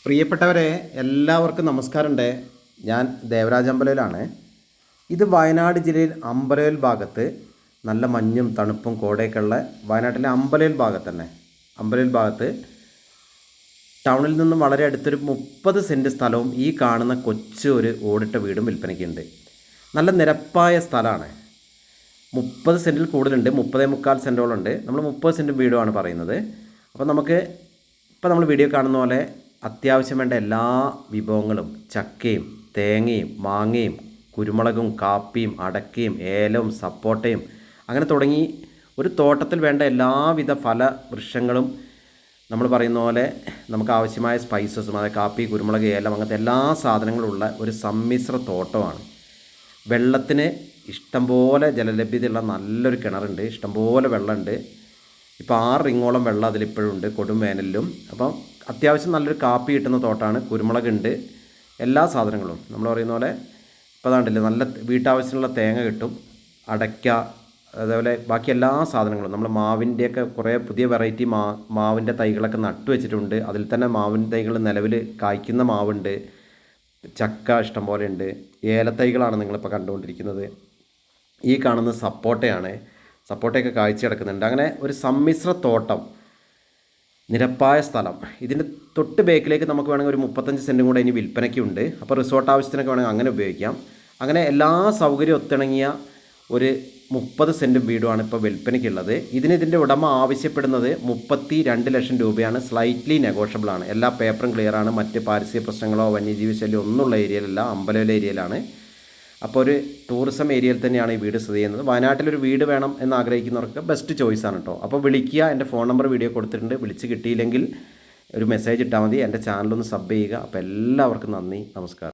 പ്രിയപ്പെട്ടവരെ, എല്ലാവർക്കും നമസ്കാരമുണ്ട്. ഞാൻ ദേവരാജ് അമ്പലയിലാണ്. ഇത് വയനാട് ജില്ലയിൽ അമ്പലവയൽ ഭാഗത്ത് നല്ല മഞ്ഞും തണുപ്പും കോടയൊക്കെ ഉള്ള വയനാട്ടിലെ അമ്പലവയൽ ഭാഗത്ത് തന്നെ. അമ്പലവയൽ ഭാഗത്ത് ടൗണിൽ നിന്നും വളരെ അടുത്തൊരു 30 സെൻറ്റ് സ്ഥലവും ഈ കാണുന്ന കൊച്ചു ഒരു ഓടിട്ട വീടും വിൽപ്പനയ്ക്കുണ്ട്. നല്ല നിരപ്പായ സ്ഥലമാണ്. 30 സെൻറ്റിൽ കൂടുതലുണ്ട്, 30.25 സെൻറ്റോളുണ്ട്. നമ്മൾ 30 സെൻറ്റ് വീടുമാണ് പറയുന്നത്. അപ്പോൾ നമുക്ക് ഇപ്പോൾ നമ്മൾ വീഡിയോ കാണുന്ന പോലെ അത്യാവശ്യം വേണ്ട എല്ലാ വിഭവങ്ങളും, ചക്കയും തേങ്ങയും മാങ്ങയും കുരുമുളകും കാപ്പിയും അടക്കയും ഏലവും സപ്പോട്ടയും അങ്ങനെ തുടങ്ങി ഒരു തോട്ടത്തിൽ വേണ്ട എല്ലാവിധ ഫല വൃക്ഷങ്ങളും നമ്മൾ പറയുന്ന പോലെ നമുക്ക് ആവശ്യമായ സ്പൈസസും, അതായത് കാപ്പി കുരുമുളക് ഏലം അങ്ങനത്തെ എല്ലാ സാധനങ്ങളും ഉള്ള ഒരു സമ്മിശ്ര തോട്ടമാണ്. വെള്ളത്തിന് ഇഷ്ടംപോലെ ജലലഭ്യതയുള്ള നല്ലൊരു കിണറുണ്ട്, ഇഷ്ടംപോലെ വെള്ളമുണ്ട്. ഇപ്പോൾ 6 റിങ്ങോളം വെള്ളം അതിലിപ്പോഴും ഉണ്ട്, കൊടും വേനലിലും. അപ്പം അത്യാവശ്യം നല്ലൊരു കാപ്പി കിട്ടുന്ന തോട്ടമാണ്. കുരുമുളകുണ്ട്, എല്ലാ സാധനങ്ങളും നമ്മൾ പറയുന്ന പോലെ ഇപ്പോൾ അതാണ്ടില്ലേ, നല്ല വീട്ടാവശ്യത്തിനുള്ള തേങ്ങ കിട്ടും, അടയ്ക്ക, അതേപോലെ ബാക്കി എല്ലാ സാധനങ്ങളും. നമ്മൾ മാവിൻ്റെയൊക്കെ കുറേ പുതിയ വെറൈറ്റി മാവിൻ്റെ തൈകളൊക്കെ നട്ടു വെച്ചിട്ടുണ്ട്. അതിൽ തന്നെ മാവിൻ തൈകൾ നിലവിൽ കായ്ക്കുന്ന മാവുണ്ട്, ചക്ക ഇഷ്ടം പോലെ ഉണ്ട്. ഏലത്തൈകളാണ് നിങ്ങളിപ്പോൾ കണ്ടുകൊണ്ടിരിക്കുന്നത്. ഈ കാണുന്നത് സപ്പോട്ടയാണ്, സപ്പോട്ടയൊക്കെ കായ്ച്ചു കിടക്കുന്നുണ്ട്. അങ്ങനെ ഒരു സമ്മിശ്ര തോട്ടം, നിരപ്പായ സ്ഥലം. ഇതിൻ്റെ തൊട്ട് ബേക്കിലേക്ക് നമുക്ക് വേണമെങ്കിൽ ഒരു 35 സെൻറ്റും കൂടെ ഇനി വിൽപ്പനയ്ക്കുണ്ട്. അപ്പോൾ റിസോർട്ട് ആവശ്യത്തിനൊക്കെ വേണമെങ്കിൽ അങ്ങനെ ഉപയോഗിക്കാം. അങ്ങനെ എല്ലാ സൗകര്യം ഒത്തിണങ്ങിയ ഒരു 30 സെൻറ്റും വീടുമാണ് ഇപ്പോൾ വിൽപ്പനയ്ക്കുള്ളത്. ഇതിൻ്റെ ഉടമ ആവശ്യപ്പെടുന്നത് 32 ലക്ഷം രൂപയാണ്. സ്ലൈറ്റ്ലി നെഗോഷ്യബിൾ ആണ്. എല്ലാ പേപ്പറും ക്ലിയറാണ്. മറ്റ് പാരിസ്ഥിതിക പ്രശ്നങ്ങളോ വന്യജീവി ശല്യം ഒന്നുമുള്ള ഏരിയയിലല്ല, അമ്പലവയൽ ഏരിയയിലാണ്. അപ്പോൾ ഒരു ടൂറിസം ഏരിയയിൽ തന്നെയാണ് ഈ വീട് സ്ഥിതി ചെയ്യുന്നത്. വയനാട്ടിലൊരു വീട് വേണം എന്ന് ആഗ്രഹിക്കുന്നവർക്ക് ബെസ്റ്റ് ചോയ്സാണ് കേട്ടോ. അപ്പോൾ വിളിക്കുക. എൻ്റെ ഫോൺ നമ്പർ വീഡിയോ കൊടുത്തിട്ടുണ്ട്. വിളിച്ച് കിട്ടിയില്ലെങ്കിൽ ഒരു മെസ്സേജ് ഇട്ടാൽ മതി. എൻ്റെ ചാനലൊന്ന് സബ് ചെയ്യുക. അപ്പോൾ എല്ലാവർക്കും നന്ദി, നമസ്കാരം.